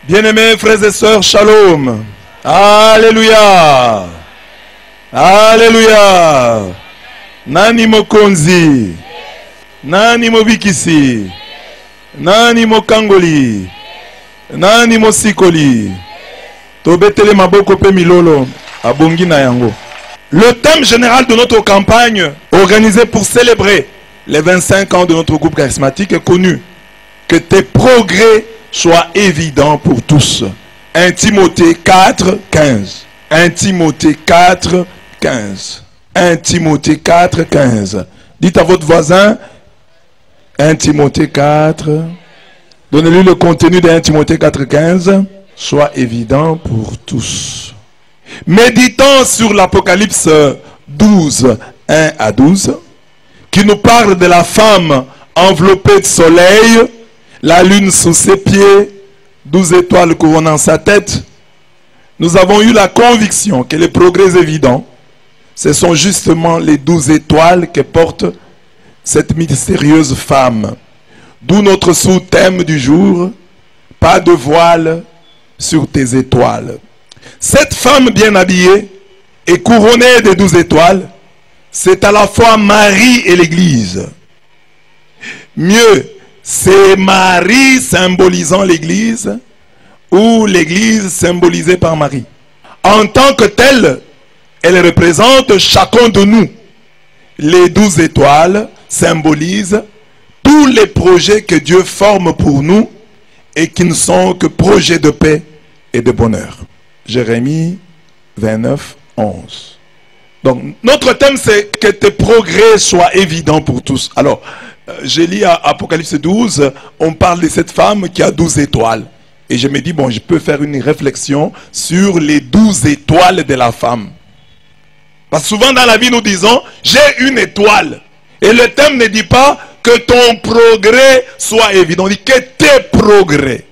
Bien-aimés frères et sœurs, shalom. Alléluia. Alléluia. Nani mokonzi. Nani mobikisi. Nani mokangoli. Nani mosikoli. Tobetele maboko pe milolo. Abongi na yango. Le thème général de notre campagne, organisée pour célébrer les 25 ans de notre groupe charismatique, est connu. Que tes progrès soient évidents pour tous. 1 Timothée 4, 15. 1 Timothée 4, 15. 1 Timothée 4, 15. Dites à votre voisin, 1 Timothée 4. Donnez-lui le contenu de 1 Timothée 4, 15. Soit évident pour tous. Méditons sur l'Apocalypse 12, 1 à 12, qui nous parle de la femme enveloppée de soleil, la lune sous ses pieds, 12 étoiles couronnant sa tête. Nous avons eu la conviction que les progrès évidents, ce sont justement les 12 étoiles que porte cette mystérieuse femme. D'où notre sous-thème du jour, pas de voile sur tes étoiles. Cette femme bien habillée et couronnée des 12 étoiles, c'est à la fois Marie et l'Église. Mieux, c'est Marie symbolisant l'Église ou l'Église symbolisée par Marie. En tant que telle, elle représente chacun de nous. Les 12 étoiles symbolisent tous les projets que Dieu forme pour nous et qui ne sont que projets de paix et de bonheur. Jérémie 29, 11. Donc, notre thème, c'est que tes progrès soient évidents pour tous. Alors, j'ai lu à Apocalypse 12, on parle de cette femme qui a 12 étoiles. Et je me dis, bon, je peux faire une réflexion sur les 12 étoiles de la femme. Parce que souvent dans la vie, nous disons, j'ai une étoile. Et le thème ne dit pas que ton progrès soit évident. On dit que tes progrès.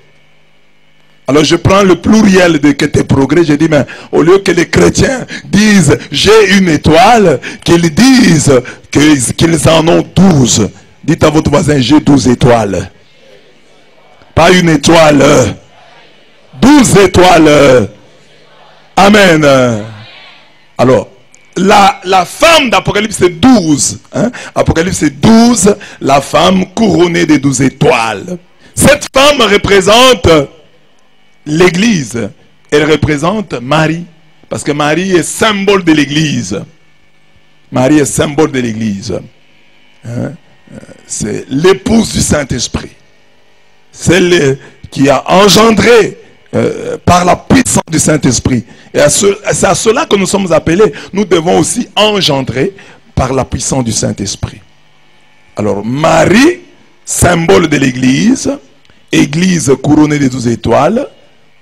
Alors je prends le pluriel de que tes progrès, je dis, mais au lieu que les chrétiens disent j'ai une étoile, qu'ils disent qu'ils en ont 12. Dites à votre voisin, j'ai 12 étoiles. Pas une étoile. 12 étoiles. Amen. Alors, la femme d'Apocalypse 12, hein? Apocalypse 12, la femme couronnée des 12 étoiles. Cette femme représente l'Église. Elle représente Marie. Parce que Marie est symbole de l'Église. Marie est symbole de l'Église. Hein? C'est l'épouse du Saint-Esprit. Celle qui a engendré par la puissance du Saint-Esprit. Et c'est à cela que nous sommes appelés. Nous devons aussi engendrer par la puissance du Saint-Esprit. Alors Marie, symbole de l'Église, Église couronnée des 12 étoiles.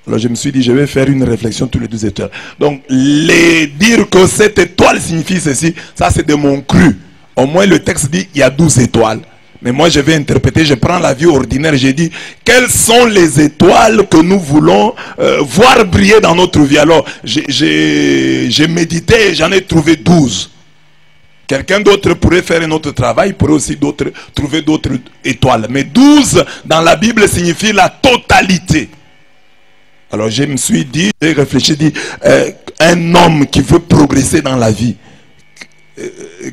Alors je me suis dit, je vais faire une réflexion tous les 12 étoiles. Donc, dire que cette étoile signifie ceci, ça c'est de mon cru. Au moins le texte dit qu'il y a 12 étoiles. Mais moi je vais interpréter, je prends la vie ordinaire, j'ai dit, quelles sont les étoiles que nous voulons voir briller dans notre vie. Alors, j'ai médité et j'en ai trouvé 12. Quelqu'un d'autre pourrait faire un autre travail, pourrait aussi trouver d'autres étoiles. Mais 12 dans la Bible signifie la totalité. Alors je me suis dit, j'ai réfléchi, dit, un homme qui veut progresser dans la vie,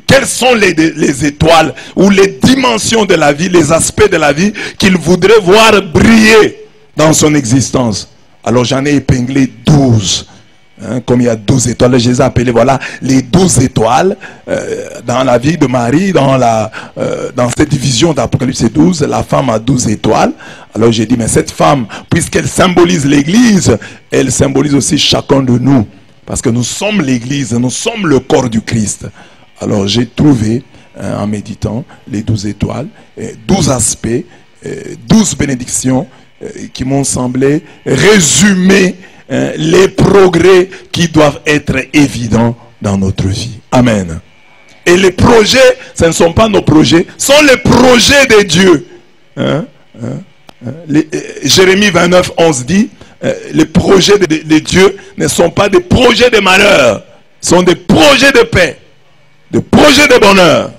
quelles sont les étoiles ou les dimensions de la vie, les aspects de la vie qu'il voudrait voir briller dans son existence. Alors j'en ai épinglé 12. Hein, comme il y a 12 étoiles, je les ai appelées, voilà, les 12 étoiles dans la vie de Marie, dans cette division d'Apocalypse 12, la femme a 12 étoiles. Alors j'ai dit, mais cette femme, puisqu'elle symbolise l'Église, elle symbolise aussi chacun de nous. Parce que nous sommes l'Église, nous sommes le corps du Christ. Alors j'ai trouvé, en méditant, les 12 étoiles, 12 aspects, 12 bénédictions qui m'ont semblé résumer les progrès qui doivent être évidents dans notre vie. Amen. Et les projets, ce ne sont pas nos projets, ce sont les projets de Dieu. Jérémie 29, 11 dit, les projets de Dieu ne sont pas des projets de malheur, ce sont des projets de paix, des projets de bonheur.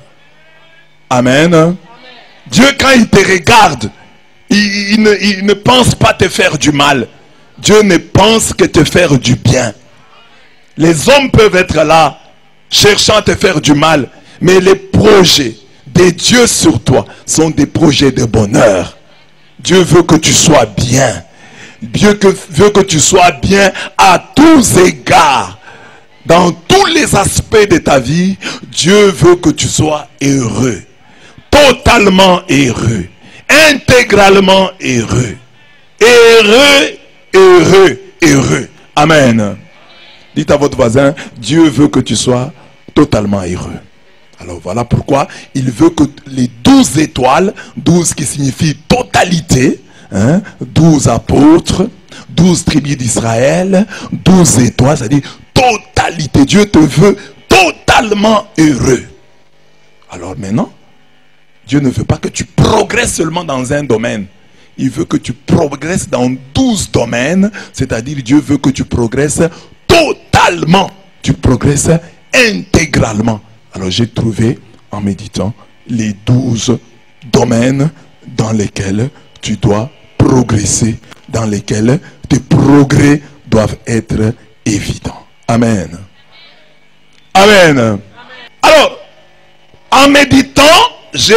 Amen. Amen. Dieu, quand il te regarde, il ne pense pas te faire du mal. Dieu ne pense que te faire du bien. Les hommes peuvent être là, cherchant à te faire du mal, mais les projets de Dieu sur toi sont des projets de bonheur. Dieu veut que tu sois bien. Dieu veut que tu sois bien à tous égards. Dans tous les aspects de ta vie, Dieu veut que tu sois heureux. Totalement heureux. Intégralement heureux. Heureux, heureux, heureux. Amen. Dites à votre voisin, Dieu veut que tu sois totalement heureux. Alors voilà pourquoi il veut que les 12 étoiles, 12 qui signifie totalité, 12 apôtres, 12 tribus d'Israël, 12 étoiles, c'est-à-dire totalité. Dieu te veut totalement heureux. Alors maintenant, Dieu ne veut pas que tu progresses seulement dans un domaine. Il veut que tu progresses dans 12 domaines, c'est-à-dire Dieu veut que tu progresses totalement. Tu progresses intégralement. Alors j'ai trouvé, en méditant, les 12 domaines dans lesquels tu dois progresser, dans lesquels tes progrès doivent être évidents. Amen. Amen. Alors, en méditant, j'ai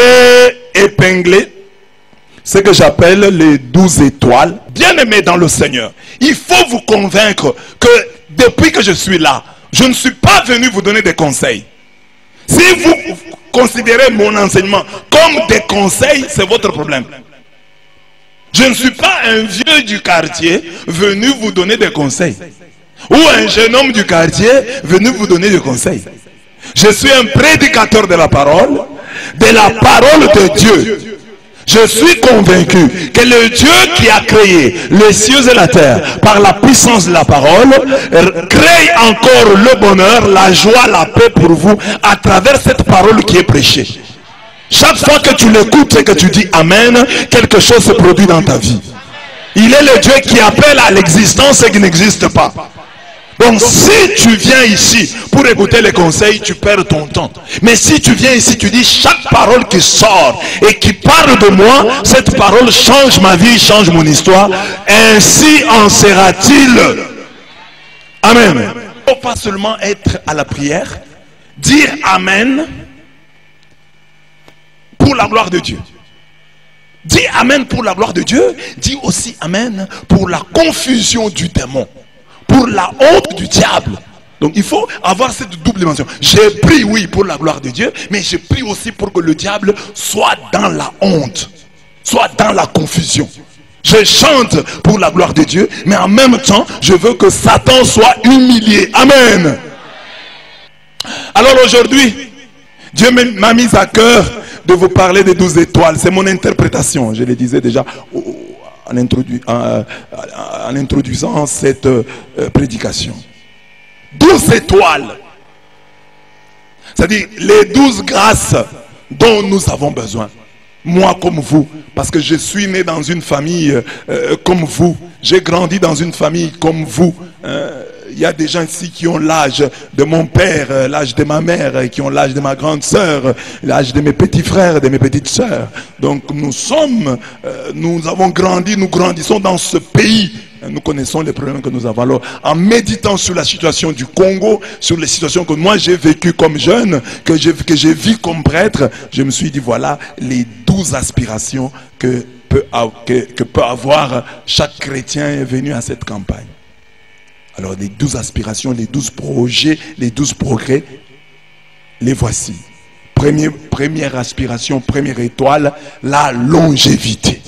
épinglé ce que j'appelle les 12 étoiles. Bien-aimés dans le Seigneur, il faut vous convaincre que depuis que je suis là, je ne suis pas venu vous donner des conseils. Si vous considérez mon enseignement comme des conseils, c'est votre problème. Je ne suis pas un vieux du quartier venu vous donner des conseils. Ou un jeune homme du quartier venu vous donner des conseils. Je suis un prédicateur de la parole de Dieu. Je suis convaincu que le Dieu qui a créé les cieux et la terre par la puissance de la parole crée encore le bonheur, la joie, la paix pour vous à travers cette parole qui est prêchée. Chaque fois que tu l'écoutes et que tu dis Amen, quelque chose se produit dans ta vie. Il est le Dieu qui appelle à l'existence ce qui n'existe pas. Donc si tu viens ici pour écouter les conseils, tu perds ton temps. Mais si tu viens ici, tu dis chaque parole qui sort et qui parle de moi, cette parole change ma vie, change mon histoire. Ainsi en sera-t-il. Amen. Il ne faut pas seulement être à la prière, dire Amen pour la gloire de Dieu. Dis Amen pour la gloire de Dieu, dis aussi Amen pour la confusion du démon, pour la honte du diable. Donc il faut avoir cette double dimension. J'ai prié, oui, pour la gloire de Dieu, mais j'ai prié aussi pour que le diable soit dans la honte, soit dans la confusion. Je chante pour la gloire de Dieu, mais en même temps, je veux que Satan soit humilié. Amen. Alors aujourd'hui, Dieu m'a mis à cœur de vous parler des 12 étoiles. C'est mon interprétation. Je le disais déjà en introduisant cette prédication. 12 étoiles. C'est-à-dire les 12 grâces dont nous avons besoin. Moi comme vous, parce que je suis né dans une famille comme vous. J'ai grandi dans une famille comme vous. Il y a des gens ici qui ont l'âge de mon père, l'âge de ma mère, qui ont l'âge de ma grande sœur, l'âge de mes petits frères, de mes petites sœurs. Donc nous avons grandi, nous grandissons dans ce pays. Nous connaissons les problèmes que nous avons. Alors, en méditant sur la situation du Congo, sur les situations que moi j'ai vécues comme jeune, que j'ai vu comme prêtre, je me suis dit voilà les 12 aspirations que peut avoir chaque chrétien venu à cette campagne. Alors les 12 aspirations, les 12 projets, les 12 progrès, les voici. Première aspiration, première étoile, la longévité.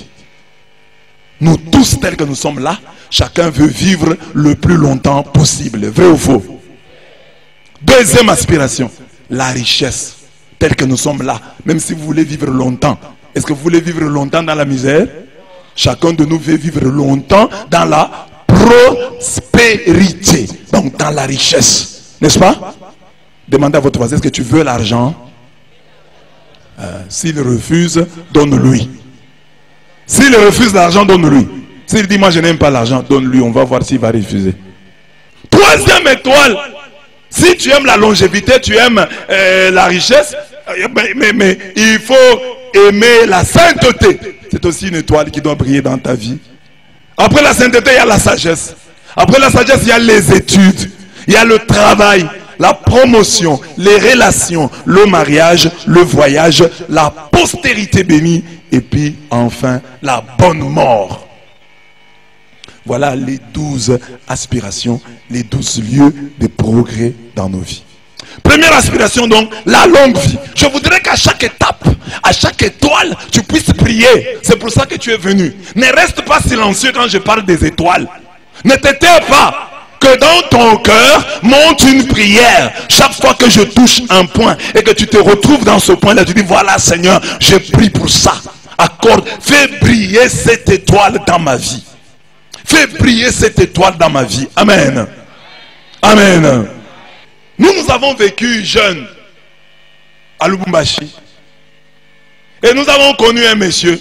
Nous tous tels que nous sommes là, chacun veut vivre le plus longtemps possible. Vrai ou faux? Deuxième aspiration, la richesse. Tel que nous sommes là, même si vous voulez vivre longtemps. Est-ce que vous voulez vivre longtemps dans la misère? Chacun de nous veut vivre longtemps dans la prospérité. Donc dans la richesse. N'est-ce pas? Demandez à votre voisin, est-ce que tu veux l'argent? S'il refuse, donne-lui. S'il refuse l'argent, donne-lui. S'il dit moi je n'aime pas l'argent, donne-lui. On va voir s'il va refuser. Troisième étoile. Si tu aimes la longévité, tu aimes la richesse, mais il faut aimer la sainteté. C'est aussi une étoile qui doit briller dans ta vie. Après la sainteté, il y a la sagesse. Après la sagesse, il y a les études. Il y a le travail, la promotion, les relations, le mariage, le voyage, la postérité bénie. Et puis, enfin, la bonne mort. Voilà les 12 aspirations, les 12 lieux de progrès dans nos vies. Première aspiration donc, la longue vie. Je voudrais qu'à chaque étape, à chaque étoile, tu puisses prier. C'est pour ça que tu es venu. Ne reste pas silencieux quand je parle des étoiles. Ne t'étais pas que dans ton cœur monte une prière. Chaque fois que je touche un point et que tu te retrouves dans ce point-là, tu dis voilà Seigneur, je prie pour ça. Accorde, fais briller cette étoile dans ma vie. Fais briller cette étoile dans ma vie. Amen. Amen. Nous avons vécu jeunes à Lubumbashi. Et nous avons connu un monsieur,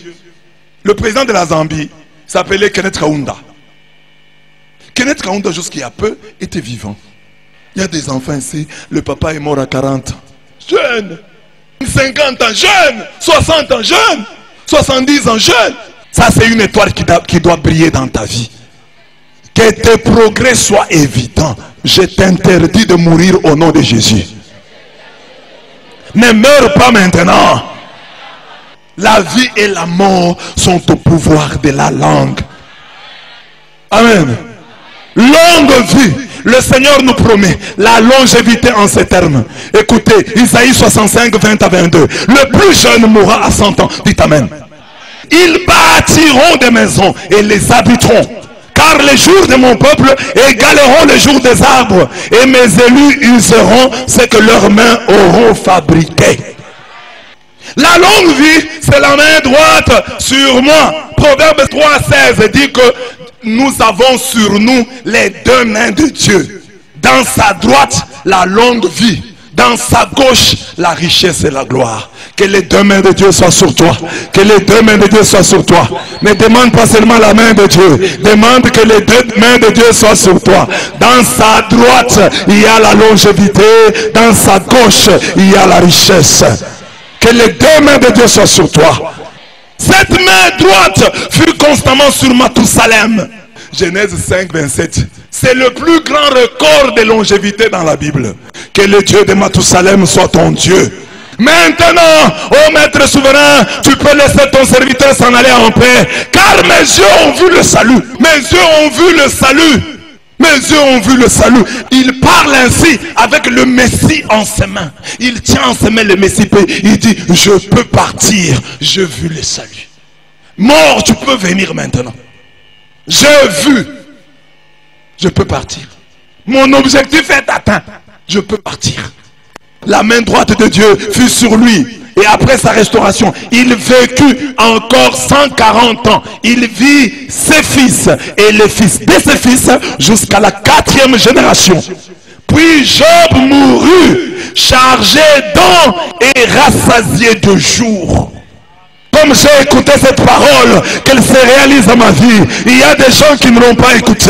le président de la Zambie, s'appelait Kenneth Kaunda. Kenneth Kaunda, jusqu'il y a peu, était vivant. Il y a des enfants ici, le papa est mort à 40 ans. Jeune. 50 ans, jeune. 60 ans, jeune. 70 ans, jeune. Ça, c'est une étoile qui doit briller dans ta vie. Que tes progrès soient évidents. Je t'interdis de mourir au nom de Jésus. Ne meurs pas maintenant. La vie et la mort sont au pouvoir de la langue. Amen. Longue vie. Le Seigneur nous promet la longévité en ces termes. Écoutez, Isaïe 65, 20 à 22. Le plus jeune mourra à 100 ans. Dites Amen. Ils bâtiront des maisons et les habiteront. Car les jours de mon peuple égaleront les jours des arbres. Et mes élus useront ce que leurs mains auront fabriqué. La longue vie, c'est la main droite sur moi. Proverbe 3,16 dit que nous avons sur nous les deux mains de Dieu. Dans sa droite, la longue vie. Dans sa gauche, la richesse et la gloire. Que les deux mains de Dieu soient sur toi. Que les deux mains de Dieu soient sur toi. Ne demande pas seulement la main de Dieu. Demande que les deux mains de Dieu soient sur toi. Dans sa droite, il y a la longévité. Dans sa gauche, il y a la richesse. Que les deux mains de Dieu soient sur toi. Cette main droite fut constamment sur Mathusalem. Genèse 5, 27. C'est le plus grand record de longévité dans la Bible. Que le Dieu de Mathusalem soit ton Dieu. Maintenant, ô maître souverain, tu peux laisser ton serviteur s'en aller en paix. Car mes yeux ont vu le salut. Mes yeux ont vu le salut. Mes yeux ont vu le salut. Il parle ainsi avec le Messie en ses mains. Il tient en ses mains le Messie. Il dit, je peux partir. Je vu le salut. Mort, tu peux venir maintenant. J'ai vu. Je peux partir. Mon objectif est atteint. Je peux partir. La main droite de Dieu fut sur lui. Et après sa restauration, il vécut encore 140 ans. Il vit ses fils et les fils de ses fils jusqu'à la 4e génération. Puis Job mourut, chargé d'ans et rassasié de jours. Comme j'ai écouté cette parole, qu'elle se réalise dans ma vie. Il y a des gens qui ne l'ont pas écouté.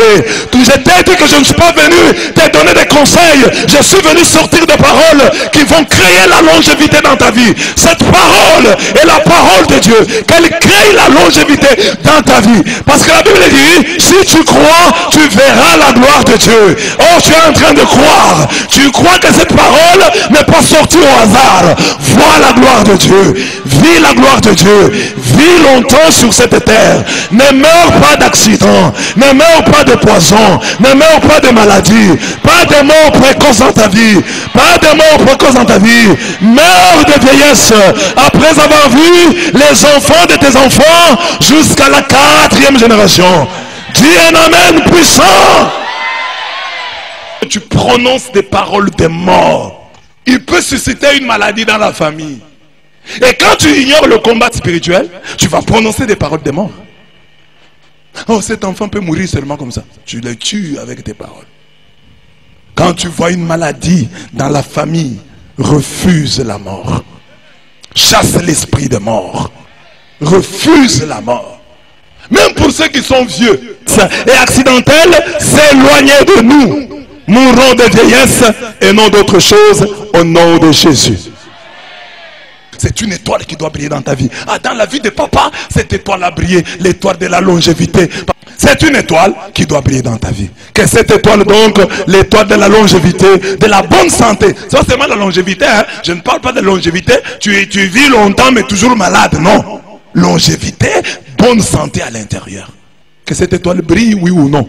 Je t'ai dit que je ne suis pas venu te donner des conseils. Je suis venu sortir des paroles qui vont créer la longévité dans ta vie. Cette parole est la parole de Dieu. Qu'elle crée la longévité dans ta vie. Parce que la Bible dit, si tu crois, tu verras la gloire de Dieu. Oh, tu es en train de croire. Tu crois que cette parole n'est pas sortie au hasard. Vois la gloire de Dieu. Vis la gloire de Dieu. Vis longtemps sur cette terre. Ne meurs pas d'accident. Ne meurs pas de poison. Ne meurs pas de maladie. Pas de mort précoce dans ta vie. Pas de mort précoce dans ta vie. Meurs de vieillesse après avoir vu les enfants de tes enfants jusqu'à la 4e génération. Dis un amen puissant. Tu prononces des paroles de mort. Il peut susciter une maladie dans la famille. Et quand tu ignores le combat spirituel, tu vas prononcer des paroles de mort. Oh, cet enfant peut mourir seulement comme ça. Tu le tues avec tes paroles. Quand tu vois une maladie dans la famille, refuse la mort. Chasse l'esprit de mort. Refuse la mort. Même pour ceux qui sont vieux et accidentels, s'éloigner de nous. Mourons de vieillesse et non d'autre chose au nom de Jésus. C'est une étoile qui doit briller dans ta vie. Ah, dans la vie de papa, cette étoile a brillé, l'étoile de la longévité. C'est une étoile qui doit briller dans ta vie. Que cette étoile donc, l'étoile de la longévité, de la bonne santé. C'est pas seulement la longévité, hein? Je ne parle pas de longévité, tu vis longtemps mais toujours malade, non. Longévité, bonne santé à l'intérieur. Que cette étoile brille, oui ou non?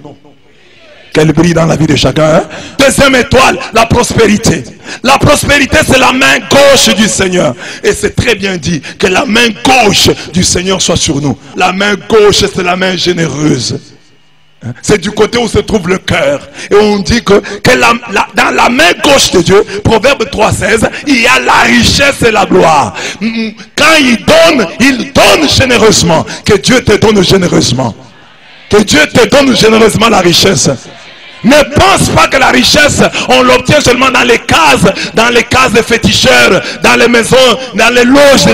Qu'elle brille dans la vie de chacun. Hein? Deuxième étoile, la prospérité. La prospérité, c'est la main gauche du Seigneur. Et c'est très bien dit que la main gauche du Seigneur soit sur nous. La main gauche, c'est la main généreuse. C'est du côté où se trouve le cœur. Et on dit que dans la main gauche de Dieu, Proverbe 3,16, il y a la richesse et la gloire. Quand il donne généreusement. Que Dieu te donne généreusement. Que Dieu te donne généreusement la richesse. Ne pense pas que la richesse, on l'obtient seulement dans les cases des féticheurs, dans les maisons, dans les loges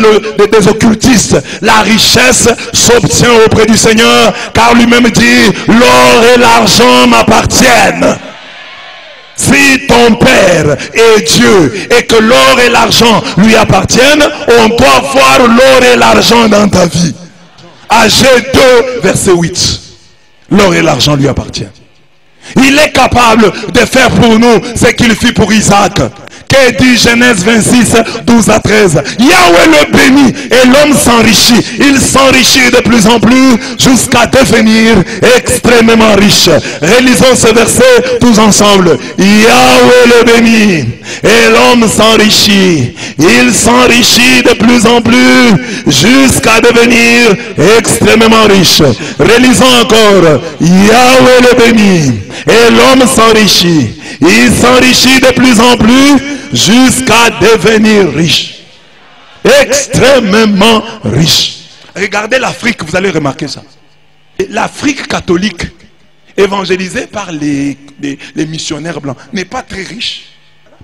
des occultistes. La richesse s'obtient auprès du Seigneur, car lui-même dit, l'or et l'argent m'appartiennent. Si ton Père est Dieu et que l'or et l'argent lui appartiennent, on doit voir l'or et l'argent dans ta vie. Agé 2, verset 8. L'or et l'argent lui appartiennent. Il est capable de faire pour nous ce qu'il fit pour Isaac. Que dit Genèse 26, 12 à 13? Yahweh le bénit et l'homme s'enrichit. Il s'enrichit de plus en plus jusqu'à devenir extrêmement riche. Relisons ce verset tous ensemble. Yahweh le bénit et l'homme s'enrichit. Il s'enrichit de plus en plus jusqu'à devenir extrêmement riche. Relisons encore. Yahweh le bénit et l'homme s'enrichit. Il s'enrichit de plus en plus jusqu'à devenir riche. Extrêmement riche. Regardez l'Afrique, vous allez remarquer ça. L'Afrique catholique, évangélisée par les missionnaires blancs, n'est pas très riche.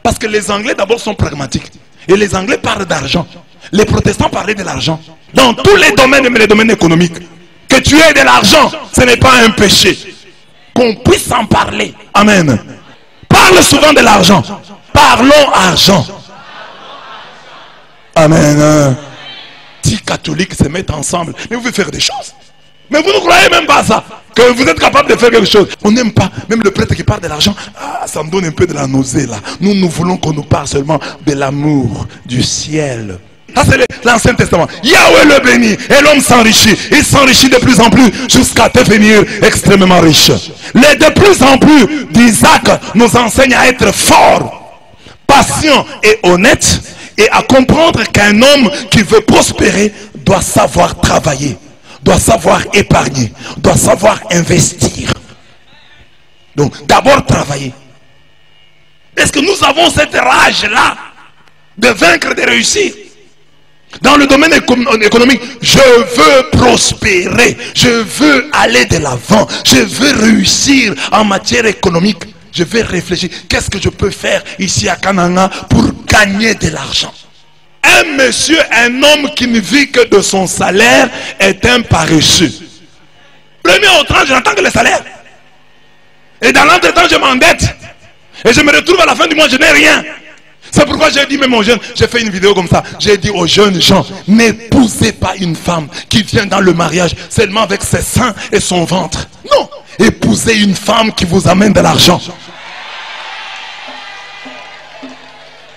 Parce que les Anglais d'abord sont pragmatiques. Et les Anglais parlent d'argent. Les protestants parlaient de l'argent. Dans tous les domaines, même les domaines économiques. Que tu aies de l'argent, ce n'est pas un péché. Qu'on puisse en parler. Amen. Parle souvent de l'argent. Parlons argent. Amen. 10 catholiques se mettent ensemble. Mais vous pouvez faire des choses. Mais vous ne croyez même pas ça. Que vous êtes capable de faire quelque chose. On n'aime pas. Même le prêtre qui parle de l'argent. Ah, ça me donne un peu de la nausée là. Nous voulons qu'on nous parle seulement de l'amour, du ciel. Ça c'est l'Ancien Testament. Yahweh le bénit et l'homme s'enrichit. Il s'enrichit de plus en plus jusqu'à devenir extrêmement riche. Les de plus en plus d'Isaac nous enseigne à être fort, patient et honnête, et à comprendre qu'un homme qui veut prospérer doit savoir travailler, doit savoir épargner, doit savoir investir. Donc d'abord travailler. Est-ce que nous avons cette rage-là de vaincre, de réussir? Dans le domaine économique, je veux prospérer, je veux aller de l'avant, je veux réussir en matière économique. Je vais réfléchir, qu'est-ce que je peux faire ici à Kananga pour gagner de l'argent? Un monsieur, un homme qui ne vit que de son salaire est un paresseux. Premier au 30, je n'attends que le salaire. Et dans l'entretemps, je m'endette. Et je me retrouve à la fin du mois, je n'ai rien. C'est pourquoi j'ai dit même aux jeunes, j'ai fait une vidéo comme ça, j'ai dit aux jeunes gens, n'épousez pas une femme qui vient dans le mariage seulement avec ses seins et son ventre. Non, épousez une femme qui vous amène de l'argent.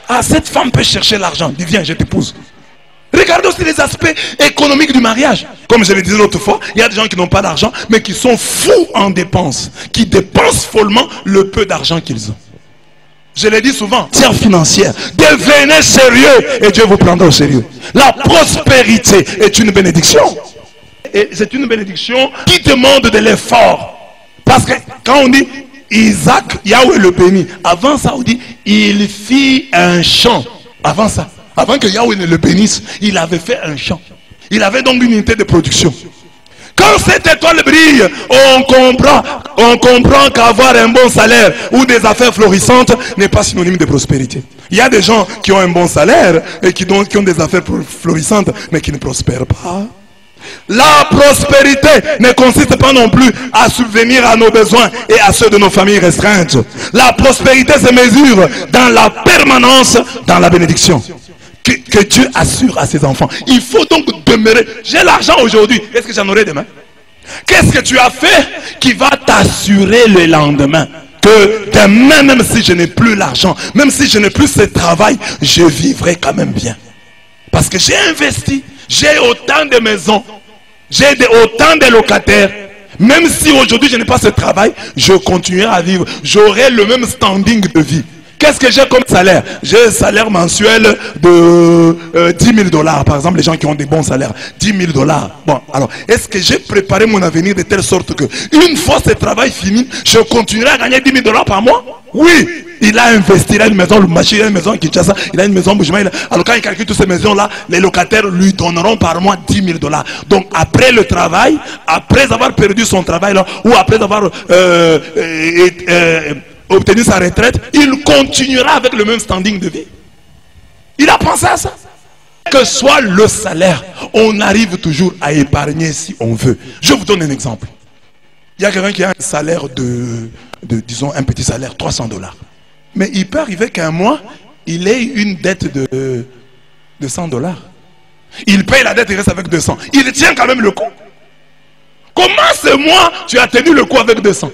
Ah, cette femme peut chercher l'argent, dis viens, je t'épouse. Regardez aussi les aspects économiques du mariage. Comme je le disais l'autre fois, il y a des gens qui n'ont pas d'argent, mais qui sont fous en dépenses, qui dépensent follement le peu d'argent qu'ils ont. Je l'ai dit souvent, tiers financière, devenez sérieux et Dieu vous prendra au sérieux. La prospérité est une bénédiction. Et c'est une bénédiction qui demande de l'effort. Parce que quand on dit Isaac, Yahweh le bénit, avant ça on dit il fit un champ. Avant ça, avant que Yahweh ne le bénisse, il avait fait un champ. Il avait donc une unité de production. Quand cette étoile brille, on comprend qu'avoir un bon salaire ou des affaires florissantes n'est pas synonyme de prospérité. Il y a des gens qui ont un bon salaire et qui ont des affaires florissantes mais qui ne prospèrent pas. La prospérité ne consiste pas non plus à subvenir à nos besoins et à ceux de nos familles restreintes. La prospérité se mesure dans la permanence, dans la bénédiction que Dieu assure à ses enfants. Il faut donc demeurer. J'ai l'argent aujourd'hui, est-ce que j'en aurai demain? Qu'est-ce que tu as fait qui va t'assurer le lendemain que demain, même si je n'ai plus l'argent, même si je n'ai plus ce travail, je vivrai quand même bien? Parce que j'ai investi, j'ai autant de maisons, j'ai autant de locataires. Même si aujourd'hui je n'ai pas ce travail, je continuerai à vivre. J'aurai le même standing de vie. Qu'est-ce que j'ai comme salaire? J'ai un salaire mensuel de 10 000 $. Par exemple, les gens qui ont des bons salaires, 10 000 $. Bon, alors, est-ce que j'ai préparé mon avenir de telle sorte que, une fois ce travail fini, je continuerai à gagner 10 000 $ par mois? Oui, il a investi, il a une maison, le marché, il a une maison à Kinshasa, il a une maison Boujima. Alors quand il calcule toutes ces maisons-là, les locataires lui donneront par mois 10 000 $. Donc après le travail, après avoir perdu son travail, là, ou après avoir obtenu sa retraite, il continuera avec le même standing de vie. Il a pensé à ça. Que soit le salaire, on arrive toujours à épargner si on veut. Je vous donne un exemple. Il y a quelqu'un qui a un salaire disons un petit salaire, 300 $. Mais il peut arriver qu'un mois, il ait une dette de 100 $. Il paye la dette, il reste avec 200. Il tient quand même le coup. Comment ce mois, tu as tenu le coup avec 200?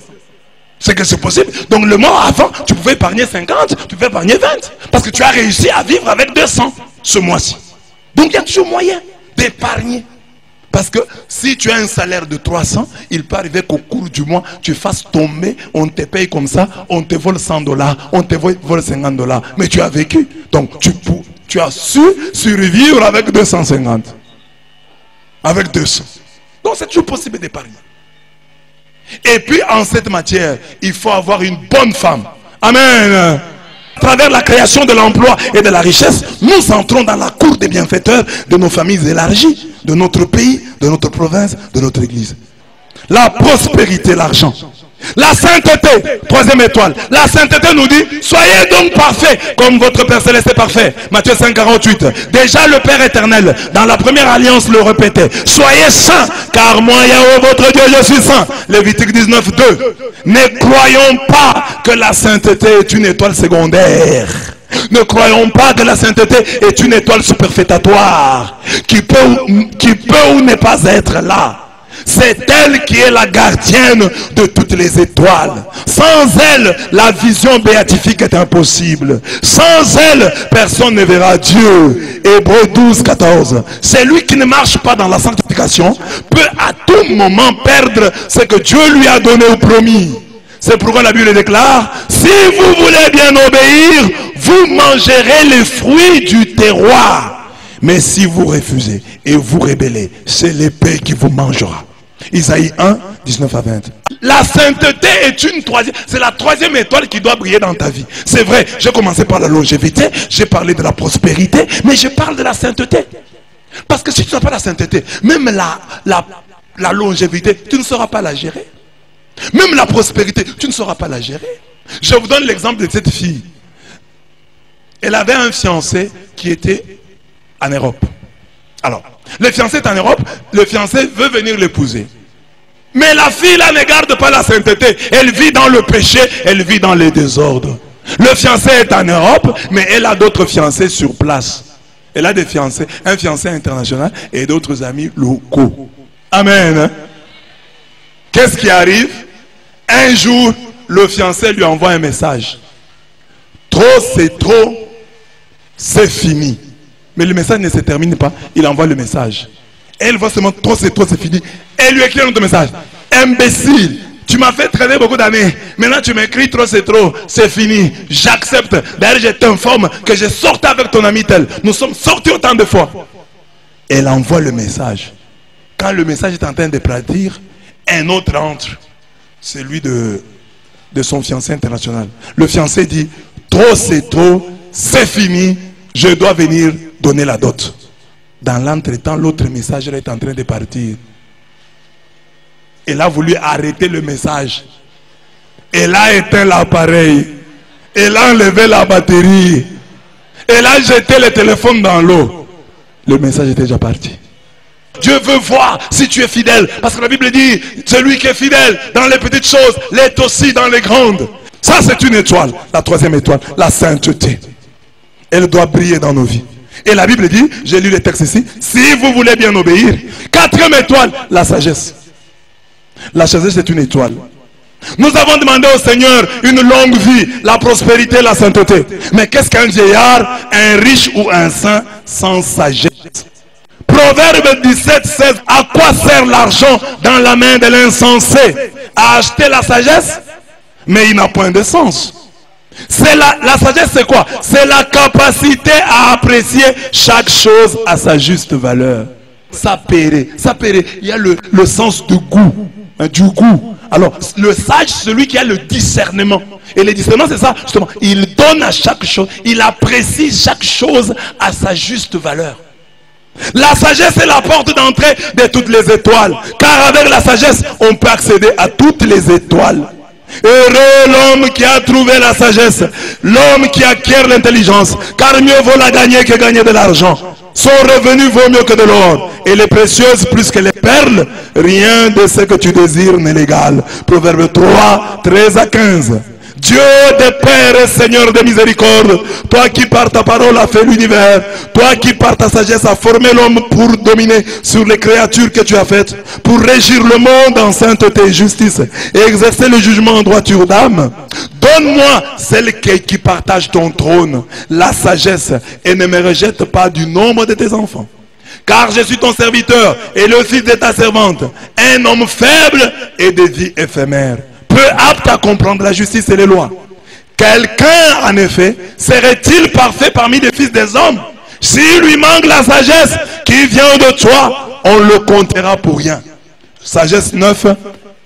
C'est que c'est possible. Donc le mois avant, tu pouvais épargner 50, tu pouvais épargner 20. Parce que tu as réussi à vivre avec 200 ce mois-ci. Donc il y a toujours moyen d'épargner. Parce que si tu as un salaire de 300, il peut arriver qu'au cours du mois, tu fasses tomber, on te paye comme ça, on te vole 100 $, on te vole 50 $. Mais tu as vécu. Donc tu as su survivre avec 250. Avec 200. Donc c'est toujours possible d'épargner. Et puis en cette matière, il faut avoir une bonne femme. Amen. À travers la création de l'emploi et de la richesse, nous entrons dans la cour des bienfaiteurs de nos familles élargies, de notre pays, de notre province, de notre église. La prospérité, l'argent. La sainteté, troisième étoile. La sainteté nous dit, soyez donc parfaits comme votre Père Céleste est parfait. Matthieu 5, 48. Déjà le Père éternel, dans la première alliance, le répétait. Soyez saints, car moi, Yahweh, votre Dieu, je suis saint. Lévitique 19, 2. Ne croyons pas que la sainteté est une étoile secondaire. Ne croyons pas que la sainteté est une étoile superfétatoire qui peut ou ne pas être là. C'est elle qui est la gardienne de toutes les étoiles. Sans elle, la vision béatifique est impossible. Sans elle, personne ne verra Dieu. Hébreux 12, 14. Celui qui ne marche pas dans la sanctification peut à tout moment perdre ce que Dieu lui a donné ou promis. C'est pourquoi la Bible déclare, si vous voulez bien obéir, vous mangerez les fruits du terroir. Mais si vous refusez et vous rébellez, c'est l'épée qui vous mangera. Isaïe 1, 19 à 20. La sainteté est c'est la troisième étoile qui doit briller dans ta vie. C'est vrai, j'ai commencé par la longévité, j'ai parlé de la prospérité, mais je parle de la sainteté. Parce que si tu n'as pas la sainteté, même la longévité, tu ne sauras pas la gérer. Même la prospérité, tu ne sauras pas la gérer. Je vous donne l'exemple de cette fille. Elle avait un fiancé qui était en Europe. Alors, le fiancé est en Europe, le fiancé veut venir l'épouser. Mais la fille là ne garde pas la sainteté. Elle vit dans le péché, elle vit dans les désordres. Le fiancé est en Europe, mais elle a d'autres fiancés sur place. Elle a des fiancés, un fiancé international et d'autres amis locaux. Amen. Qu'est-ce qui arrive? Un jour, le fiancé lui envoie un message. Trop, c'est trop, c'est fini. Mais le message ne se termine pas, il envoie le message. Elle voit seulement trop, c'est fini. Elle lui écrit un autre message. Imbécile, tu m'as fait traîner beaucoup d'années. Maintenant tu m'écris trop, c'est fini. J'accepte. D'ailleurs, je t'informe que j'ai sorti avec ton ami tel. Nous sommes sortis autant de fois. Elle envoie le message. Quand le message est en train de partir, un autre entre. Celui de son fiancé international. Le fiancé dit, trop, c'est fini. Je dois venir donner la dot. Dans l'entretemps, l'autre messager est en train de partir. Elle a voulu arrêter le message. Elle a éteint l'appareil. Elle a enlevé la batterie. Elle a jeté le téléphone dans l'eau. Le message était déjà parti. Dieu veut voir si tu es fidèle. Parce que la Bible dit, celui qui est fidèle dans les petites choses, l'est aussi dans les grandes. Ça c'est une étoile. La troisième étoile, la sainteté. Elle doit briller dans nos vies. Et la Bible dit, j'ai lu le texte ici, si vous voulez bien obéir. Quatrième étoile, la sagesse. La sagesse est une étoile. Nous avons demandé au Seigneur une longue vie, la prospérité, la sainteté. Mais qu'est-ce qu'un vieillard, un riche ou un saint sans sagesse? Proverbe 17:16. À quoi sert l'argent dans la main de l'insensé? À acheter la sagesse? Mais il n'a point de sens. C'est la sagesse, c'est quoi? C'est la capacité à apprécier chaque chose à sa juste valeur. Ça paierait. Il y a le sens du goût. Du goût. Alors, le sage, celui qui a le discernement. Et le discernement, c'est ça, justement. Il donne à chaque chose, il apprécie chaque chose à sa juste valeur. La sagesse est la porte d'entrée de toutes les étoiles. Car avec la sagesse, on peut accéder à toutes les étoiles. Heureux l'homme qui a trouvé la sagesse, l'homme qui acquiert l'intelligence, car mieux vaut la gagner que gagner de l'argent. Son revenu vaut mieux que de l'or, et les précieuses plus que les perles. Rien de ce que tu désires n'est légal. Proverbe 3, 13 à 15. Dieu des pères et Seigneur de miséricorde, toi qui par ta parole as fait l'univers, toi qui par ta sagesse as formé l'homme pour dominer sur les créatures que tu as faites, pour régir le monde en sainteté et justice, et exercer le jugement en droiture d'âme, donne-moi celle qui partage ton trône, la sagesse, et ne me rejette pas du nombre de tes enfants. Car je suis ton serviteur et le fils de ta servante, un homme faible et de vie éphémère, peu apte à comprendre la justice et les lois. Quelqu'un, en effet, serait-il parfait parmi les fils des hommes? S'il lui manque la sagesse qui vient de toi, on le comptera pour rien. Sagesse 9,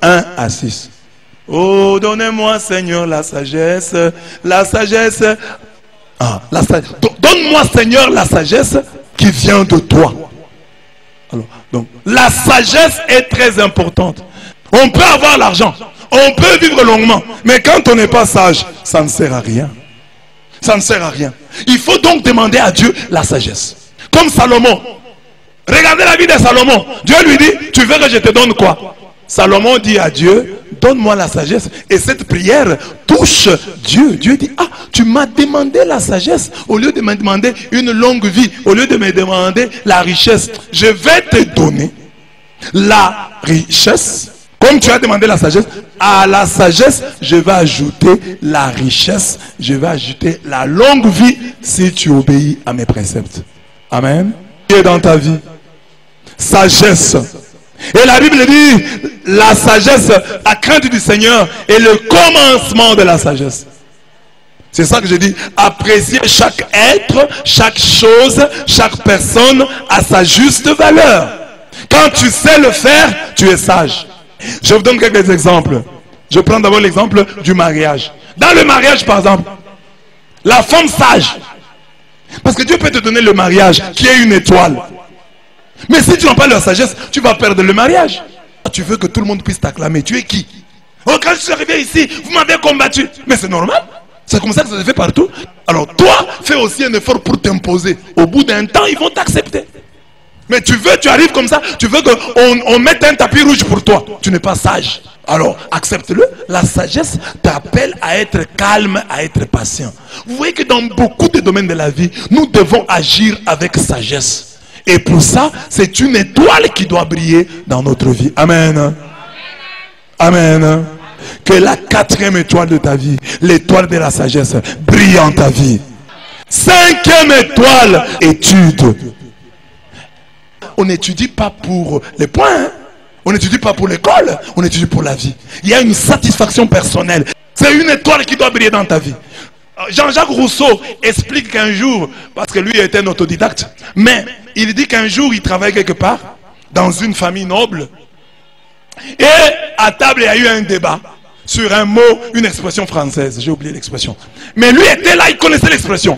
1 à 6. Oh, donnez-moi, Seigneur, la sagesse. La sagesse. Donne-moi, Seigneur, la sagesse qui vient de toi. Alors, donc, la sagesse est très importante. On peut avoir l'argent, on peut vivre longuement, mais quand on n'est pas sage, ça ne sert à rien. Ça ne sert à rien. Il faut donc demander à Dieu la sagesse. Comme Salomon. Regardez la vie de Salomon. Dieu lui dit, tu veux que je te donne quoi? Salomon dit à Dieu, donne-moi la sagesse. Et cette prière touche Dieu. Dieu dit, ah, tu m'as demandé la sagesse au lieu de me demander une longue vie, au lieu de me demander la richesse. Je vais te donner la richesse. Comme tu as demandé la sagesse, à la sagesse, je vais ajouter la richesse, je vais ajouter la longue vie si tu obéis à mes préceptes. Amen. Qui est dans ta vie? Sagesse. Et la Bible dit, la sagesse, la crainte du Seigneur est le commencement de la sagesse. C'est ça que je dis, apprécier chaque être, chaque chose, chaque personne à sa juste valeur. Quand tu sais le faire, tu es sage. Je vous donne quelques exemples. Je prends d'abord l'exemple du mariage. Dans le mariage, par exemple, la femme sage, parce que Dieu peut te donner le mariage qui est une étoile. Mais si tu n'as pas la sagesse, tu vas perdre le mariage. Tu veux que tout le monde puisse t'acclamer. Tu es qui? Oh, quand je suis arrivé ici, vous m'avez combattu. Mais c'est normal. C'est comme ça que ça se fait partout. Alors toi, fais aussi un effort pour t'imposer. Au bout d'un temps, ils vont t'accepter. Mais tu arrives comme ça, tu veux qu'on mette un tapis rouge pour toi. Tu n'es pas sage. Alors, accepte-le. La sagesse t'appelle à être calme, à être patient. Vous voyez que dans beaucoup de domaines de la vie, nous devons agir avec sagesse. Et pour ça, c'est une étoile qui doit briller dans notre vie. Amen. Amen. Que la 4e étoile de ta vie, l'étoile de la sagesse, brille en ta vie. 5e étoile, étude. On n'étudie pas pour les points, hein? On n'étudie pas pour l'école, on étudie pour la vie. Il y a une satisfaction personnelle. C'est une étoile qui doit briller dans ta vie. Jean-Jacques Rousseau explique qu'un jour, parce que lui était un autodidacte, mais il dit qu'un jour il travaille quelque part, dans une famille noble, et à table il y a eu un débat sur un mot, une expression française, j'ai oublié l'expression. Mais lui était là, il connaissait l'expression.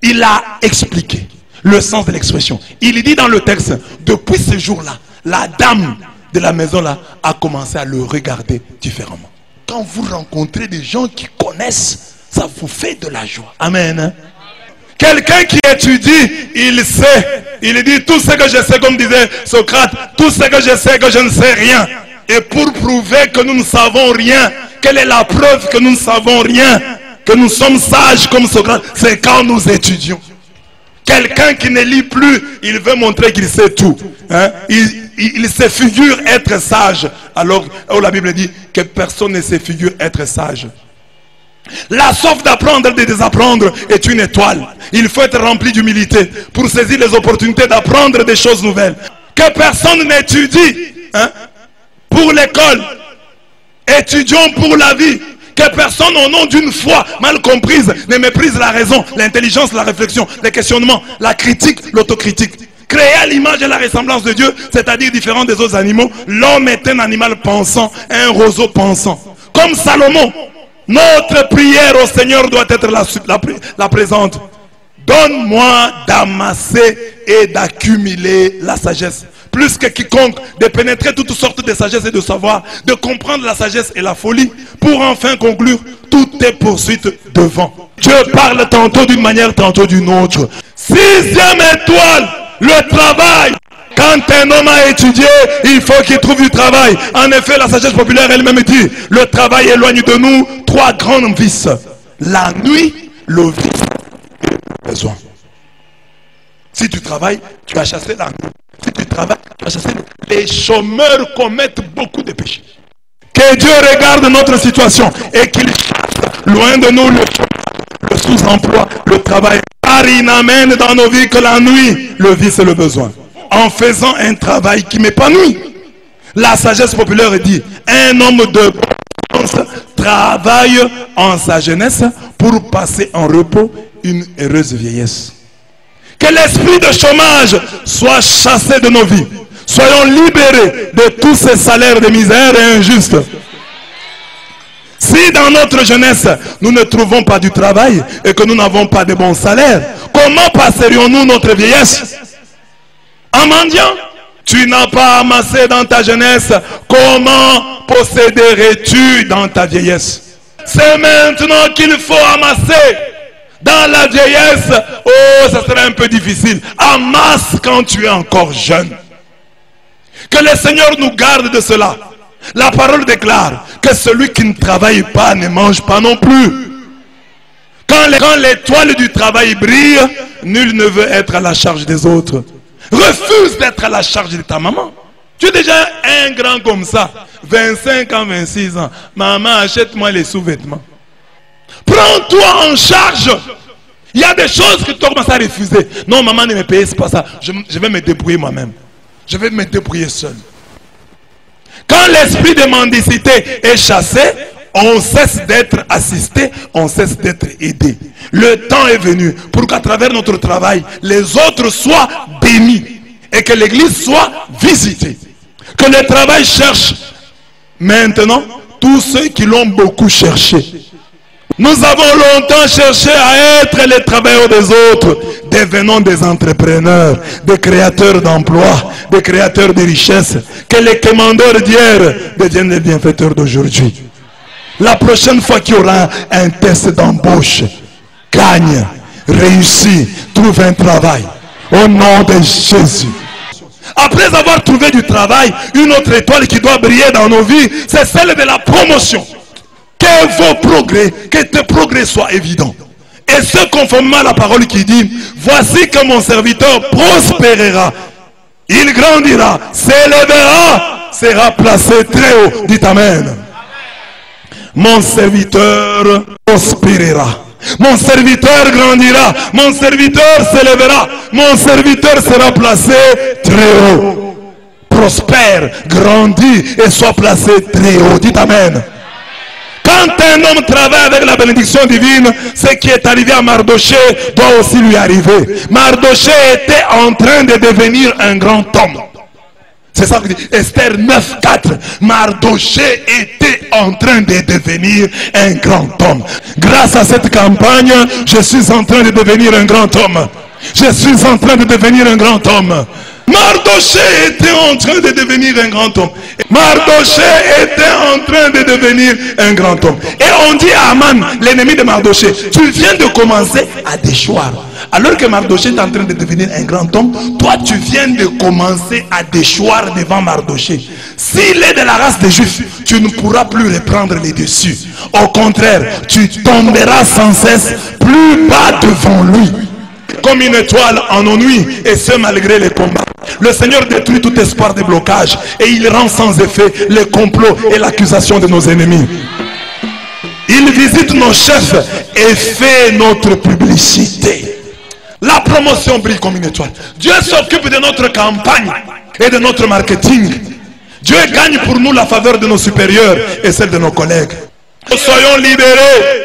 Il a expliqué le sens de l'expression. Il dit dans le texte, depuis ce jour-là, la dame de la maison là a commencé à le regarder différemment. Quand vous rencontrez des gens qui connaissent, ça vous fait de la joie. Amen. Quelqu'un qui étudie, il sait. Il dit tout ce que je sais, comme disait Socrate, tout ce que je sais que je ne sais rien. Et pour prouver que nous ne savons rien, quelle est la preuve que nous ne savons rien, que nous sommes sages comme Socrate? C'est quand nous étudions. Quelqu'un qui ne lit plus, il veut montrer qu'il sait tout. Hein? il se figure être sage, alors où la Bible dit que personne ne se figure être sage. La soif d'apprendre et de désapprendre est une étoile. Il faut être rempli d'humilité pour saisir les opportunités d'apprendre des choses nouvelles. Que personne n'étudie pour l'école. Étudions pour la vie. Que personne au nom d'une foi mal comprise ne méprise la raison, l'intelligence, la réflexion, les questionnements, la critique, l'autocritique. Créé à l'image et la ressemblance de Dieu, c'est-à-dire différent des autres animaux, l'homme est un animal pensant, un roseau pensant. Comme Salomon, notre prière au Seigneur doit être la présente. Donne-moi d'amasser et d'accumuler la sagesse. Plus que quiconque, de pénétrer toutes sortes de sagesse et de savoir, de comprendre la sagesse et la folie, pour enfin conclure toutes tes poursuites devant. Dieu parle tantôt d'une manière, tantôt d'une autre. 6e étoile, le travail. Quand un homme a étudié, il faut qu'il trouve du travail. En effet, la sagesse populaire elle-même dit, le travail éloigne de nous 3 grands vices. La nuit, le vice et le besoin. Si tu travailles, tu vas chasser la nuit. Si tu travailles, tu vas chasser les chômeurs commettent beaucoup de péchés. Que Dieu regarde notre situation et qu'il chasse loin de nous le sous-emploi, le travail. Car il n'amène dans nos vies que la nuit, le vice et le besoin. En faisant un travail qui m'épanouit. La sagesse populaire dit, un homme de bon sens travaille en sa jeunesse pour passer en repos une heureuse vieillesse. Que l'esprit de chômage soit chassé de nos vies. Soyons libérés de tous ces salaires de misère et injustes. Si dans notre jeunesse, nous ne trouvons pas du travail et que nous n'avons pas de bons salaires, comment passerions-nous notre vieillesse? En mendiant? Tu n'as pas amassé dans ta jeunesse, comment posséderais-tu dans ta vieillesse? C'est maintenant qu'il faut amasser. Dans la vieillesse, oh, ça serait un peu difficile. Amasse quand tu es encore jeune. Que le Seigneur nous garde de cela. La parole déclare que celui qui ne travaille pas ne mange pas non plus. Quand l'étoile du travail brille, nul ne veut être à la charge des autres. Refuse d'être à la charge de ta maman. Tu es déjà un grand comme ça, 25 ans, 26 ans. Maman, achète-moi les sous-vêtements. Prends-toi en charge. Il y a des choses que tu commences à refuser. Non, maman ne me paye, c'est pas ça. Je vais me débrouiller moi-même. Je vais me débrouiller seul. Quand l'esprit de mendicité est chassé, on cesse d'être assisté, on cesse d'être aidé. Le temps est venu pour qu'à travers notre travail, les autres soient bénis et que l'église soit visitée. Que le travail cherche maintenant tous ceux qui l'ont beaucoup cherché. Nous avons longtemps cherché à être les travailleurs des autres. Devenons des entrepreneurs, des créateurs d'emplois, des créateurs de richesses. Que les commandeurs d'hier deviennent les bienfaiteurs d'aujourd'hui. La prochaine fois qu'il y aura un test d'embauche, gagne, réussit, trouve un travail. Au nom de Jésus. Après avoir trouvé du travail, une autre étoile qui doit briller dans nos vies, c'est celle de la promotion. Que vos progrès, que tes progrès soient évidents. Et ce conformément à la parole qui dit, voici que mon serviteur prospérera. Il grandira, s'élèvera, sera placé très haut. Dites Amen. Mon serviteur prospérera. Mon serviteur grandira. Mon serviteur s'élèvera. Mon serviteur sera placé très haut. Prospère, grandit et soit placé très haut. Dites Amen. Quand un homme travaille avec la bénédiction divine, ce qui est arrivé à Mardoché doit aussi lui arriver. Mardoché était en train de devenir un grand homme. C'est ça que dit Esther 9:4. Mardoché était en train de devenir un grand homme. Grâce à cette campagne, je suis en train de devenir un grand homme. Je suis en train de devenir un grand homme. Mardoché était en train de devenir un grand homme. Mardoché était en train de devenir un grand homme. Et on dit à Aman, l'ennemi de Mardoché, tu viens de commencer à déchoir. Alors que Mardoché est en train de devenir un grand homme, toi tu viens de commencer à déchoir devant Mardoché. S'il est de la race des Juifs, tu ne pourras plus reprendre les dessus. Au contraire, tu tomberas sans cesse plus bas devant lui. comme une étoile en nos nuits, et ce malgré les combats. Le Seigneur détruit tout espoir de blocage et il rend sans effet les complots et l'accusation de nos ennemis. Il visite nos chefs et fait notre publicité. La promotion brille comme une étoile. Dieu s'occupe de notre campagne et de notre marketing. Dieu gagne pour nous la faveur de nos supérieurs et celle de nos collègues. Soyons libérés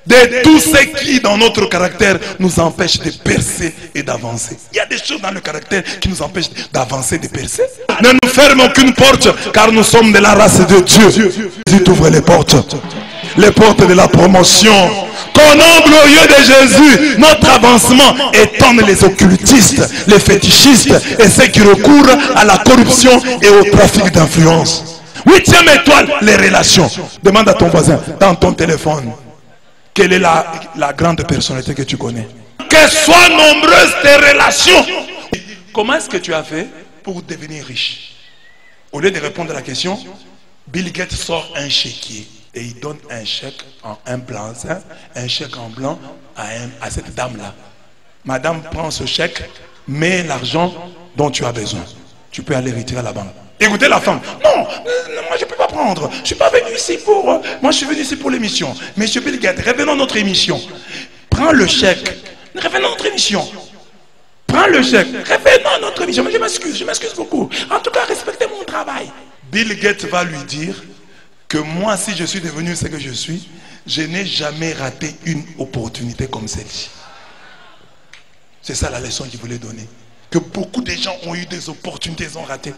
de tout ce qui dans notre caractère nous empêche de percer et d'avancer. Il y a des choses dans le caractère qui nous empêchent d'avancer, de percer. Ne nous fermons aucune porte, car nous sommes de la race de Dieu. Jésus t'ouvre les portes de la promotion. Qu'au nom glorieux de Jésus, notre avancement étonne les occultistes, les fétichistes et ceux qui recourent à la corruption et au trafic d'influence. 8e étoile, les relations. Demande à ton voisin, dans ton téléphone, quelle est la grande personnalité que tu connais? Que soient nombreuses tes relations. Comment est-ce que tu as fait pour devenir riche? Au lieu de répondre à la question, Bill Gates sort un chéquier et il donne un chèque en un chèque en blanc à cette dame-là. Madame prend ce chèque, met l'argent dont tu as besoin. Tu peux aller retirer à la banque. Écoutez la femme. Non, moi je ne peux pas prendre. Je ne suis pas venu ici pour... Moi je suis venu ici pour l'émission. Monsieur Bill Gates, revenons à notre émission. Prends le chèque. Revenons à notre émission. Prends le chèque. Revenons à notre émission. Mais je m'excuse beaucoup. En tout cas, respectez mon travail. Bill Gates va lui dire que moi, si je suis devenu ce que je suis, je n'ai jamais raté une opportunité comme celle-ci. C'est ça la leçon qu'il voulait donner. Que beaucoup de gens ont eu des opportunités, ils ont raté.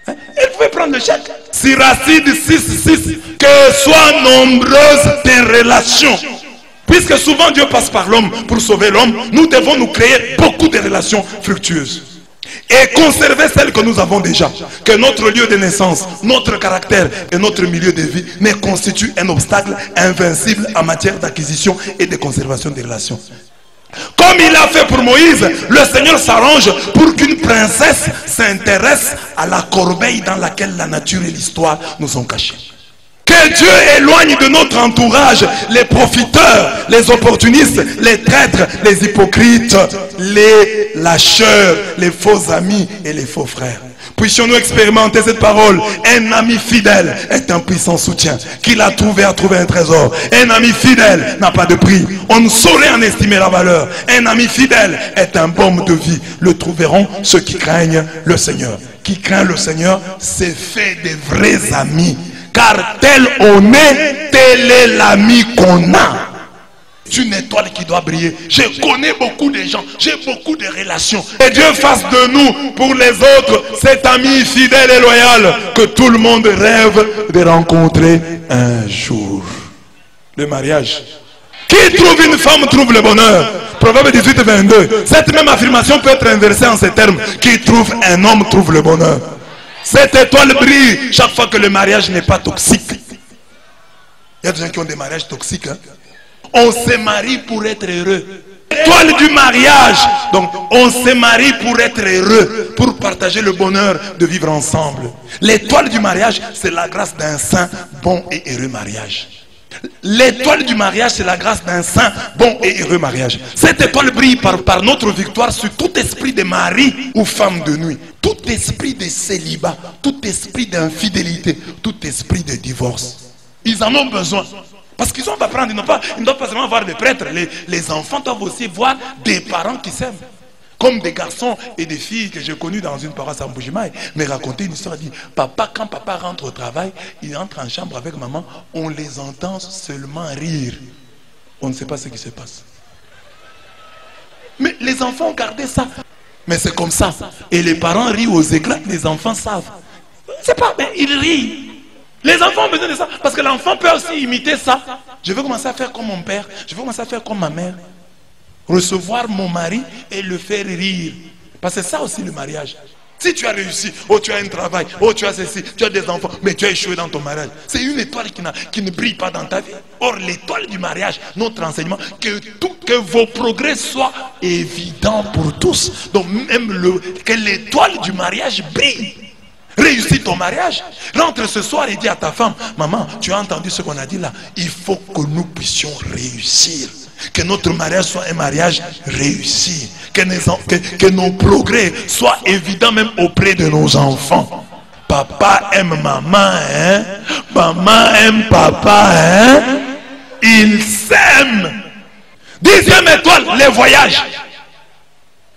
Hein? Il pouvait prendre le chèque. Siracide 6:6. Que soient nombreuses tes relations. Puisque souvent Dieu passe par l'homme pour sauver l'homme, nous devons nous créer beaucoup de relations fructueuses. Et conserver celles que nous avons déjà. Que notre lieu de naissance, notre caractère et notre milieu de vie ne constituent un obstacle invincible en matière d'acquisition et de conservation des relations. Comme il a fait pour Moïse, le Seigneur s'arrange pour qu'une princesse s'intéresse à la corbeille dans laquelle la nature et l'histoire nous ont cachés. Que Dieu éloigne de notre entourage les profiteurs, les opportunistes, les traîtres, les hypocrites, les lâcheurs, les faux amis et les faux frères. Puissions-nous expérimenter cette parole. Un ami fidèle est un puissant soutien. Qui l'a trouvé a trouvé un trésor. Un ami fidèle n'a pas de prix. On ne saurait en estimer la valeur. Un ami fidèle est un baume de vie. Le trouveront ceux qui craignent le Seigneur. Qui craint le Seigneur, c'est fait des vrais amis. Car tel on est, tel est l'ami qu'on a. C'est une étoile qui doit briller. Je connais beaucoup de gens, j'ai beaucoup de relations. Et Dieu fasse de nous, pour les autres, cet ami fidèle et loyal que tout le monde rêve de rencontrer un jour. Le mariage. Qui trouve une femme trouve le bonheur. Proverbe 18:22. Cette même affirmation peut être inversée en ces termes. Qui trouve un homme trouve le bonheur. Cette étoile brille chaque fois que le mariage n'est pas toxique. Il y a des gens qui ont des mariages toxiques. Hein? On se marie pour être heureux. L'étoile du mariage. Donc on se marie pour être heureux, pour partager le bonheur de vivre ensemble. L'étoile du mariage, c'est la grâce d'un saint, bon et heureux mariage. L'étoile du mariage, c'est la grâce d'un saint, bon et heureux mariage. Cette étoile brille par notre victoire sur tout esprit de mari ou femme de nuit. Tout esprit de célibat, tout esprit d'infidélité, tout esprit de divorce. Ils en ont besoin. Parce qu'ils ont apprendre, ils ne doivent pas seulement voir des prêtres. Les enfants doivent aussi voir des parents qui s'aiment. Comme des garçons et des filles que j'ai connus dans une paroisse à Mbujimaï, me racontaient une histoire. Dit, quand papa rentre au travail, il entre en chambre avec maman, on les entend seulement rire. On ne sait pas ce qui se passe. Mais les enfants ont gardé ça. Mais c'est comme ça. Et les parents rient aux éclats, les enfants savent. C'est pas, mais ils rient. Les enfants ont besoin de ça. Parce que l'enfant peut aussi imiter ça. Je veux commencer à faire comme mon père. Je veux commencer à faire comme ma mère. Recevoir mon mari et le faire rire. Parce que c'est ça aussi le mariage. Si tu as réussi, oh tu as un travail, oh tu as ceci, tu as des enfants, mais tu as échoué dans ton mariage. C'est une étoile qui ne brille pas dans ta vie. Or l'étoile du mariage, notre enseignement, que vos progrès soient évidents pour tous. Donc même que l'étoile du mariage brille. Réussis ton mariage. Rentre ce soir et dis à ta femme, maman, tu as entendu ce qu'on a dit là. Il faut que nous puissions réussir. Que notre mariage soit un mariage réussi. Que nos progrès soient évidents même auprès de nos enfants. Papa aime maman, hein? Maman aime papa, hein? Ils s'aiment. 10e étoile, les voyages.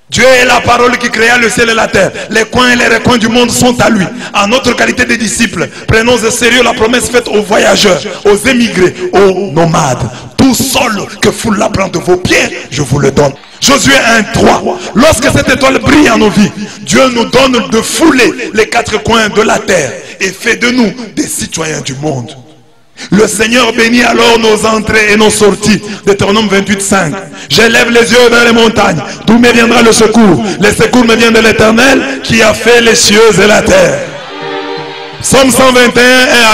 Dieu est la parole qui créa le ciel et la terre. Les coins et les recoins du monde sont à lui. En notre qualité de disciples, prenons au sérieux la promesse faite aux voyageurs, aux émigrés, aux nomades. Tout sol que foule la plante de vos pieds, je vous le donne. Josué 1:3. Lorsque cette étoile brille en nos vies, Dieu nous donne de fouler les 4 coins de la terre et fait de nous des citoyens du monde. Le Seigneur bénit alors nos entrées et nos sorties. Deutéronome 28:5. J'élève les yeux vers les montagnes. D'où me viendra le secours? Le secours me vient de l'Éternel qui a fait les cieux et la terre. Psaume 121,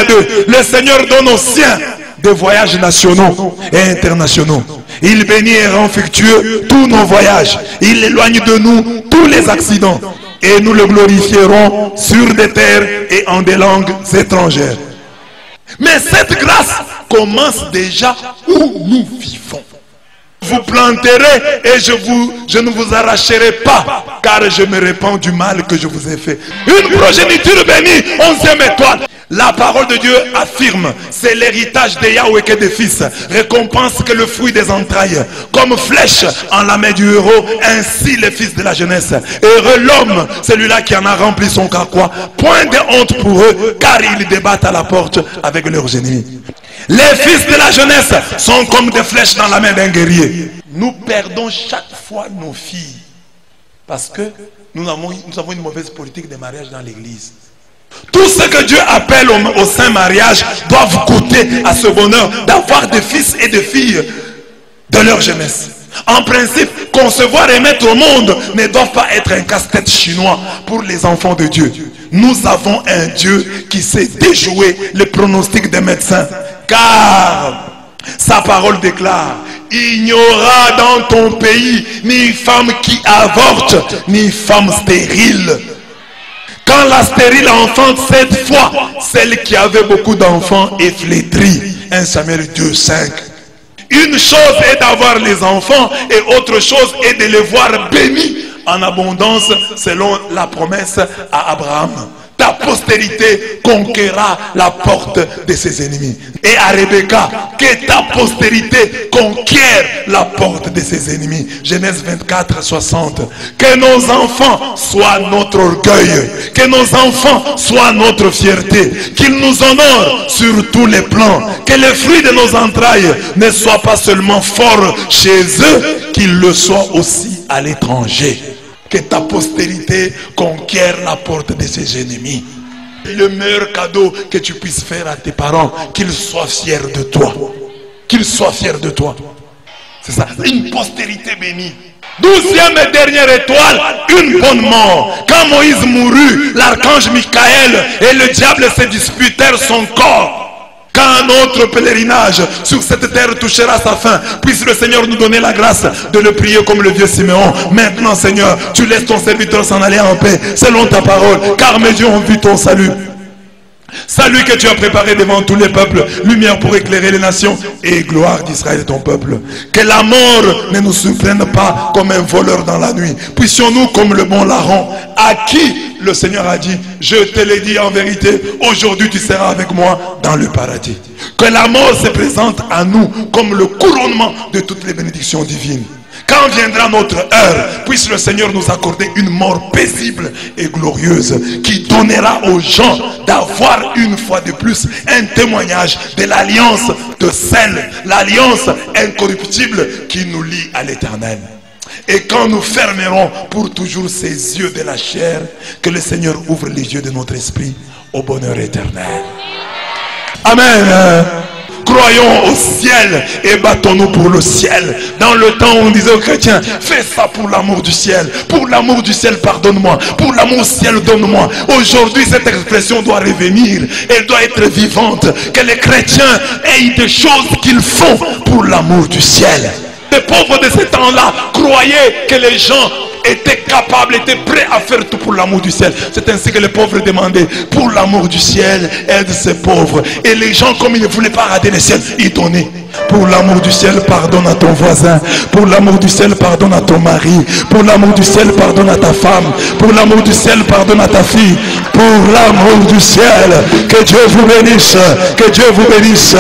1-2. Le Seigneur donne aux siens des voyages nationaux et internationaux. Il bénit et rend fructueux tous nos voyages. Il éloigne de nous tous les accidents. Et nous le glorifierons sur des terres et en des langues étrangères. Mais cette grâce commence déjà où nous vivons. Vous planterez et je ne vous arracherai pas, car je me répands du mal que je vous ai fait. Une progéniture bénie, 11e étoile. La parole de Dieu affirme, c'est l'héritage de Yahweh que des fils, récompense que le fruit des entrailles. Comme flèche en la main du héros, ainsi les fils de la jeunesse. Heureux l'homme, celui-là qui en a rempli son carquois. Point de honte pour eux, car ils débattent à la porte avec leurs ennemis. Les fils de la jeunesse sont comme des flèches dans la main d'un guerrier. Nous perdons chaque fois nos filles, parce que nous avons une mauvaise politique de mariage dans l'église. Tout ce que Dieu appelle au saint mariage doivent goûter à ce bonheur d'avoir des fils et des filles de leur jeunesse. En principe, concevoir et mettre au monde ne doivent pas être un casse-tête chinois pour les enfants de Dieu. Nous avons un Dieu qui sait déjouer les pronostics des médecins. Car sa parole déclare, il n'y aura dans ton pays ni femme qui avorte, ni femme stérile. Quand la stérile enfante 7 fois, celle qui avait beaucoup d'enfants est flétrie. 1 Samuel 2:5. Une chose est d'avoir les enfants et autre chose est de les voir bénis en abondance selon la promesse à Abraham. Ta postérité conquérera la porte de ses ennemis. Et à Rebecca, que ta postérité conquiert la porte de ses ennemis. Genèse 24:60. Que nos enfants soient notre orgueil. Que nos enfants soient notre fierté. Qu'ils nous honorent sur tous les plans. Que les fruits de nos entrailles ne soient pas seulement forts chez eux, qu'ils le soient aussi à l'étranger. Que ta postérité conquiert la porte de ses ennemis. Le meilleur cadeau que tu puisses faire à tes parents, qu'ils soient fiers de toi. Qu'ils soient fiers de toi. C'est ça, une postérité bénie. 12e et dernière étoile, une bonne mort. Quand Moïse mourut, l'archange Michael et le diable se disputèrent son corps. Quand notre pèlerinage sur cette terre touchera sa fin, puisse le Seigneur nous donner la grâce de le prier comme le vieux Siméon. Maintenant, Seigneur, tu laisses ton serviteur s'en aller en paix, selon ta parole, car mes yeux ont vu ton salut. Salut que tu as préparé devant tous les peuples, lumière pour éclairer les nations et gloire d'Israël ton peuple. Que la mort ne nous surprenne pas comme un voleur dans la nuit. Puissions-nous comme le bon larron, à qui le Seigneur a dit, je te l'ai dit en vérité, aujourd'hui tu seras avec moi dans le paradis. Que la mort se présente à nous comme le couronnement de toutes les bénédictions divines. Quand viendra notre heure, puisse le Seigneur nous accorder une mort paisible et glorieuse qui donnera aux gens d'avoir une fois de plus un témoignage de l'alliance de sel, l'alliance incorruptible qui nous lie à l'Éternel. Et quand nous fermerons pour toujours ces yeux de la chair, que le Seigneur ouvre les yeux de notre esprit au bonheur éternel. Amen. Croyons au ciel et battons-nous pour le ciel. Dans le temps où on disait aux chrétiens, fais ça pour l'amour du ciel. Pour l'amour du ciel, pardonne-moi. Pour l'amour du ciel, donne-moi. Aujourd'hui, cette expression doit revenir. Elle doit être vivante. Que les chrétiens aient des choses qu'ils font pour l'amour du ciel. Les pauvres de ce temps-là croyaient que les gens étaient capables, étaient prêts à faire tout pour l'amour du ciel. C'est ainsi que les pauvres demandaient, pour l'amour du ciel, aide ces pauvres. Et les gens, comme ils ne voulaient pas rater le ciel, ils donnaient. Pour l'amour du ciel, pardonne à ton voisin. Pour l'amour du ciel, pardonne à ton mari. Pour l'amour du ciel, pardonne à ta femme. Pour l'amour du ciel, pardonne à ta fille. Pour l'amour du ciel, que Dieu vous bénisse. Que Dieu vous bénisse.